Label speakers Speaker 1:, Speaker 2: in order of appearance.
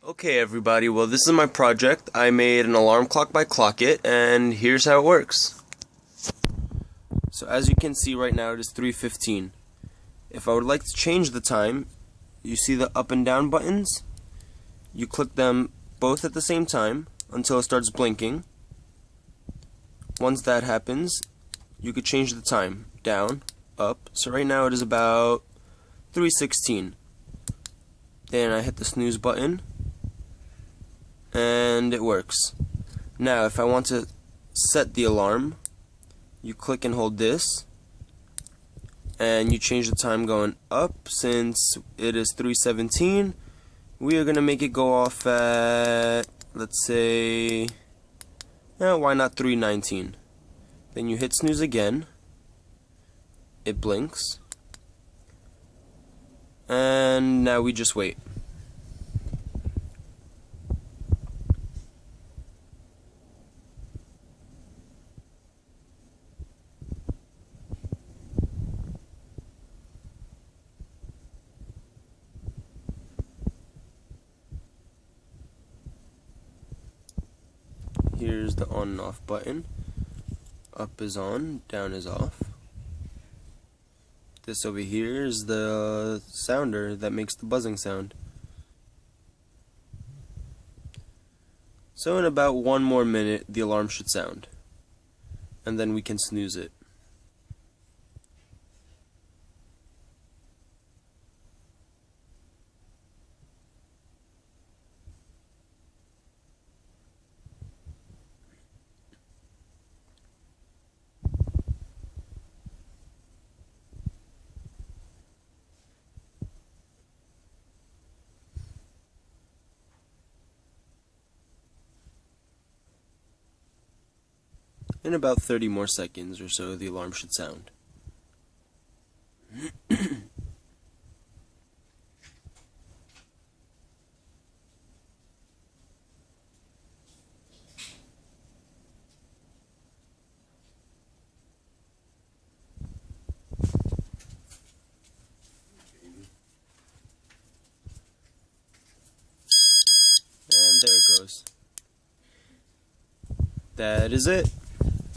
Speaker 1: Okay everybody, well this is my project. I made an alarm clock by Clockit and here's how it works. So as you can see right now it is 3:15. If I would like to change the time, you see the up and down buttons? You click them both at the same time until it starts blinking. Once that happens, you could change the time down, up. So right now it is about 3:16. Then I hit the snooze button and it works. Now if I want to set the alarm, you click and hold this and you change the time going up. Since it is 3:17, we are gonna make it go off at, let's say, why not 3:19? Then you hit snooze again, it blinks, and now we just wait. Here's the on and off button. Up is on, down is off. This over here is the sounder that makes the buzzing sound. So in about 1 more minute the alarm should sound, and then we can snooze it. In about 30 more seconds or so, the alarm should sound. And there it goes. That is it.